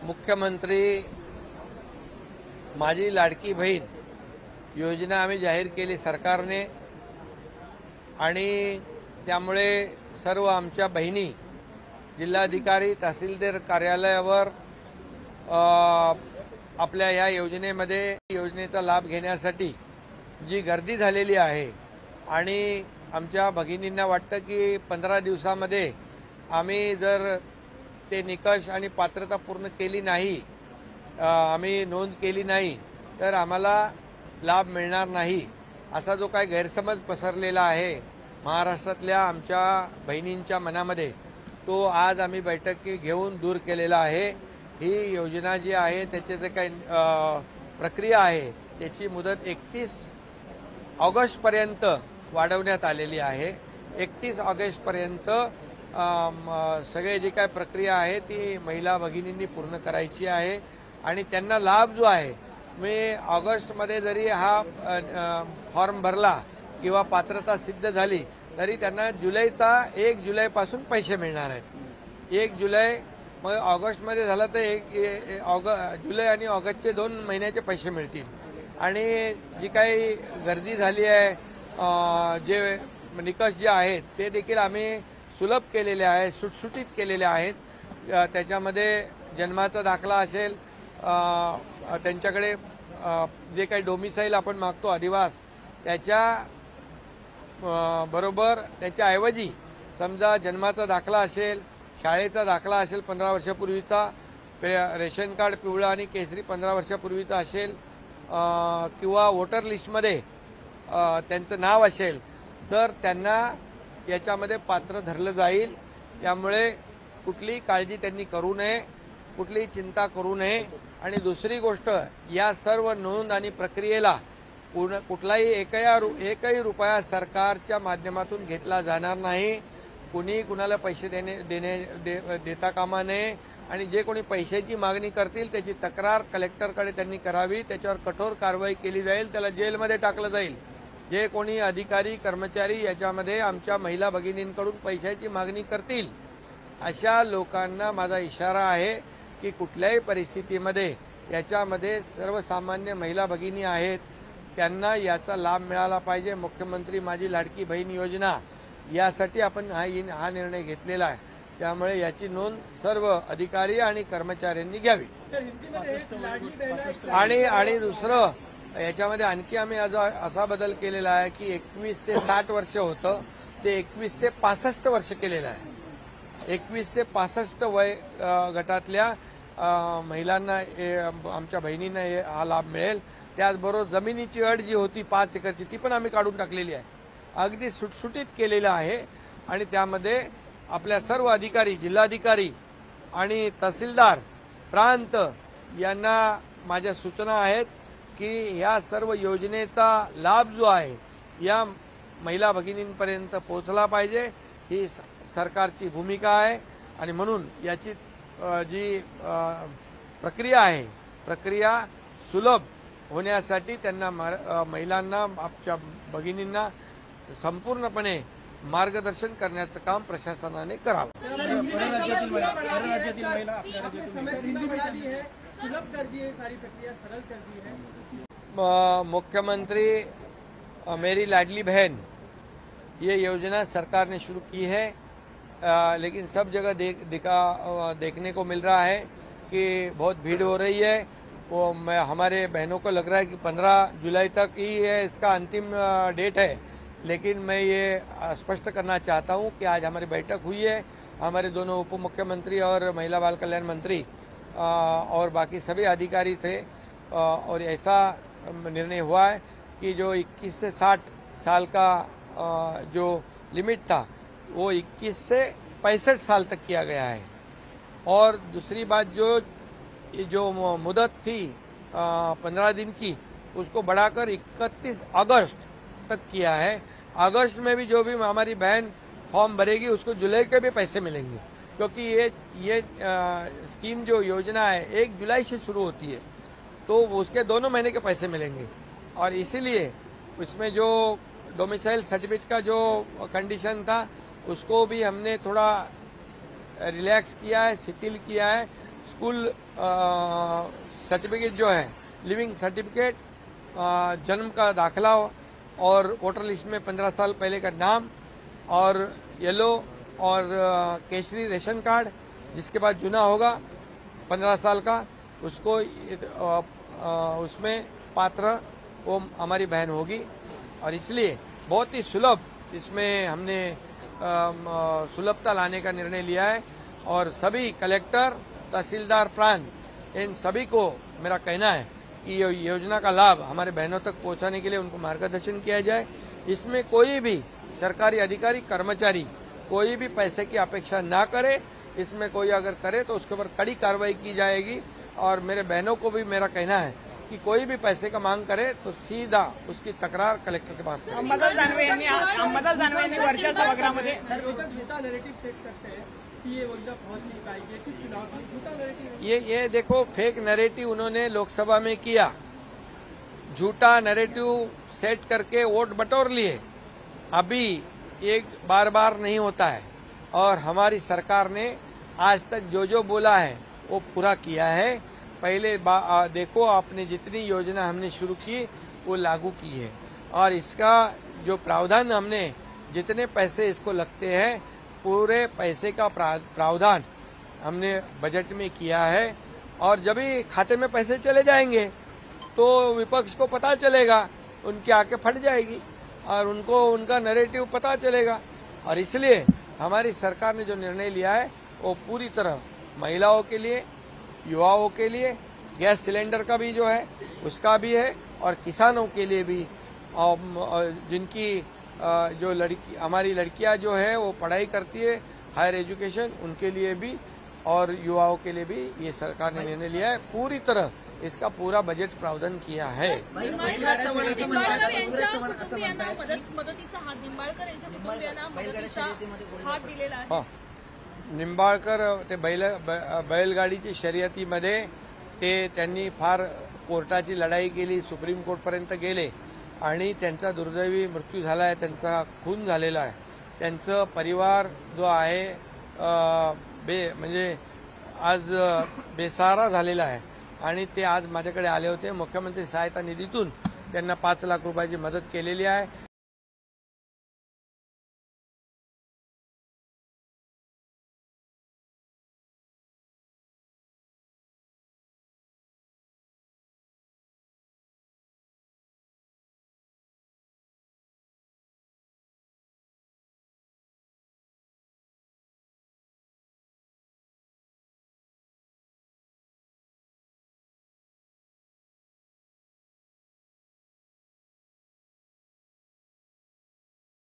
मुख्यमंत्री माझी लाडकी बहीण योजना आम्ही जाहीर केली सरकारने आणि त्यामुळे सर्व आमच्या बहिणी जिल्हाधिकारी तहसीलदार कार्यालयावर आपल्या या योजनेचा लाभ घेण्यासाठी जी गर्दी झालेली आहे आणि आमच्या भगिनींना वाटतं की 15 दिवसामध्ये आम्ही जर ते निकष आणि पात्रता पूर्ण केली नाही, आम्ही नोंद केली नाही तर आम्हाला लाभ मिळणार नाही, असा जो काही गैरसमज पसरलेला आहे महाराष्ट्रातल्या आमच्या बहिणींच्या मनामध्ये, तो आज आम्ही बैठकी घेऊन दूर केलेला आहे। ही योजना जी आहे त्याचे जे काही प्रक्रिया आहे त्याची मुदत 31 ऑगस्टपर्यंत वाढवण्यात आलेली आहे। 31 ऑगस्टपर्यंत सगळे जी काय प्रक्रिया आहे ती महिला भगिनींनी पूर्ण करायची आहे आणि त्यांना लाभ जो आहे मी ऑगस्टमध्ये जरी हा फॉर्म भरला किंवा पात्रता सिद्ध झाली तरी त्यांना जुलैचा 1 जुलैपासून पैसे मिळणार आहेत। 1 जुलै मग ऑगस्टमध्ये झालं तर जुलै आणि ऑगस्टचे 2 महिन्याचे पैसे मिळतील आणि जी काही गर्दी झाली आहे जे निकष जे आहेत ते देखील आम्ही सुलभ केलेले आहेत, सुटसुटीत केलेले आहेत। त्याच्यामध्ये जन्माचा दाखला असेल, त्यांच्याकडे जे काही डोमिसाईल आपण मागतो अधिवास त्याच्या बरोबर त्याच्याऐवजी समजा जन्माचा दाखला असेल, शाळेचा दाखला असेल 15 वर्षापूर्वीचा, रेशन कार्ड पिवळा आणि केसरी 15 वर्षापूर्वीचा असेल किंवा वोटर लिस्टमध्ये त्यांचं नाव असेल तर त्यांना याच्यामध्ये पात्र धरलं जाईल। त्यामुळे कुठलीही काळजी त्यांनी करू नये, कुठलीही चिंता करू नये। आणि दुसरी गोष्ट, या सर्व नोंद आणि प्रक्रियेला कुठलाही एकही रुपया सरकारच्या माध्यमातून घेतला जाणार नाही। कुणी कुणाला पैसे देता कामा नये आणि जे कोणी पैशाची मागणी करतील त्याची तक्रार कलेक्टरकडे त्यांनी करावी, त्याच्यावर कठोर कारवाई केली जाईल, त्याला जेलमध्ये टाकलं जाईल। जे कोणी अधिकारी कर्मचारी याच्यामध्ये आमच्या महिला भगिनींकडून पैशाची मागणी करतील अशा लोकांना माझा इशारा आहे की कुठल्याही परिस्थितीमध्ये याच्यामध्ये सर्वसामान्य महिला भगिनी आहेत त्यांना याचा लाभ मिळाला पाहिजे। मुख्यमंत्री माझी लाडकी बहीण योजना यासाठी आपण हा निर्णय घेतलेला आहे, त्यामुळे याची नोंद सर्व अधिकारी आणि कर्मचाऱ्यांनी घ्यावी। आणि दुसरं याच्यामध्ये आणखी आम्ही असा बदल केलेला आहे की 21 ते 60 वर्ष होतं ते 21 ते 65 वर्ष केलेलं आहे। 21 ते 65 वय गटातल्या महिलांना आमच्या बहिणींना हा लाभ मिळेल। त्याचबरोबर जमिनीची अट जी होती 5 एकरची ती पण आम्ही काढून टाकलेली आहे, अगदी सुटसुटीत केलेलं आहे। आणि त्यामध्ये आपल्या सर्व अधिकारी, जिल्हाधिकारी आणि तहसीलदार प्रांत यांना माझ्या सूचना आहेत की या सर्व योजनेचा लाभ जो आहे या महिला भगिनींपर्यंत पोहोचला पाहिजे, ही सरकारची भूमिका आहे। आणि म्हणून याची जी प्रक्रिया आहे प्रक्रिया सुलभ होण्यासाठी त्यांना महिलांना आमच्या भगिनींना संपूर्णपणे मार्गदर्शन करण्याचं काम प्रशासनाने करावं। मुख्यमंत्री मेरी लाडली बहन ये योजना सरकार ने शुरू की है, लेकिन सब जगह देखने को मिल रहा है कि बहुत भीड़ हो रही है। वो हमारे बहनों को लग रहा है कि 15 जुलाई तक ही है इसका अंतिम डेट है, लेकिन मैं ये स्पष्ट करना चाहता हूँ कि आज हमारी बैठक हुई है, हमारे दोनों उप मुख्यमंत्री और महिला बाल कल्याण मंत्री और बाकी सभी अधिकारी थे और ऐसा निर्णय हुआ है कि जो 21 से 60 साल का जो लिमिट था वो 21 से 65 साल तक किया गया है। और दूसरी बात जो मुदत थी 15 दिन की उसको बढ़ाकर 31 अगस्त तक किया है। अगस्त में भी जो भी हमारी बहन फॉर्म भरेगी उसको जुलाई के भी पैसे मिलेंगे, क्योंकि ये स्कीम जो योजना है 1 जुलाई से शुरू होती है तो उसके दोनों महीने के पैसे मिलेंगे। और इसीलिए इसमें जो डोमिसाइल सर्टिफिकेट का जो कंडीशन था उसको भी हमने थोड़ा रिलैक्स किया है, शिथिल किया है। स्कूल सर्टिफिकेट जो है, लिविंग सर्टिफिकेट, जन्म का दाखला और वोटर लिस्ट में 15 साल पहले का नाम और येलो और केसरी रेशन कार्ड, जिसके बाद चुना होगा 15 साल का, उसको उसमें पात्र वो हमारी बहन होगी। और इसलिए बहुत ही सुलभ इसमें हमने सुलभता लाने का निर्णय लिया है। और सभी कलेक्टर, तहसीलदार प्रांत, इन सभी को मेरा कहना है कि ये योजना का लाभ हमारे बहनों तक पहुंचाने के लिए उनको मार्गदर्शन किया जाए। इसमें कोई भी सरकारी अधिकारी, कर्मचारी कोई भी पैसे की अपेक्षा ना करे। इसमें कोई अगर करे तो उसके ऊपर कड़ी कार्रवाई की जाएगी। और मेरे बहनों को भी मेरा कहना है की कोई भी पैसे का मांग करे तो सीधा उसकी तक्रार कलेक्टर के पास करे। अंबादास दानवे यांनी वरच्या सभागृहामध्ये झूठा नैरेटिव सेट करते हैं कि ये योजना पहुंच नहीं पाएगी, सिर्फ चुनाव के लिए झूठा नैरेटिव। ये देखो, फेक नैरेटिव उन्होंने लोकसभा में किया, झूठा नैरेटिव सेट करके वोट बटोर लिए। अभी एक बार नहीं होता है और हमारी सरकार ने आज तक जो बोला है वो पूरा किया है। पहले देखो, आपने जितनी योजना हमने शुरू की वो लागू की है और इसका जो प्रावधान हमने, जितने पैसे इसको लगते हैं, पूरे पैसे का प्रावधान हमने बजट में किया है। और जब भी खाते में पैसे चले जाएंगे तो विपक्ष को पता चलेगा, उनकी आंखें फट जाएगी और उनको उनका नैरेटिव पता चलेगा। और इसलिए हमारी सरकार ने जो निर्णय लिया है वो पूरी तरह महिलाओं के लिए, युवाओं के लिए, गैस सिलेंडर का भी जो है उसका भी है और किसानों के लिए भी, जिनकी जो हमारी लड़कियां जो है वो पढ़ाई करती है, हायर एजुकेशन, उनके लिए भी और युवाओं के लिए भी ये सरकार ने निर्णय लिया है। पूरी तरह इसका पूरा बजट प्रावधान किया है। मदतीचा हात निंबाळकर यांच्या कुटुंबियांना मदतीचा हात दिलेला आहे। निंबाळकर ते बैलगाडीची शर्यतीमध्ये त्यांनी फार कोर्टाची लढाई केली, सुप्रीम कोर्टपर्यंत गेले आणि त्यांचा दुर्दैवी मृत्यू झाला आहे, त्यांचा खून झालेला आहे। त्यांचं परिवार जो आहे म्हणजे आज बेसहारा झालेला आहे आणि ते आज माझ्याकडे आले होते। मुख्यमंत्री सहायता निधीतून त्यांना 5 लाख रुपयाची मदत केलेली आहे।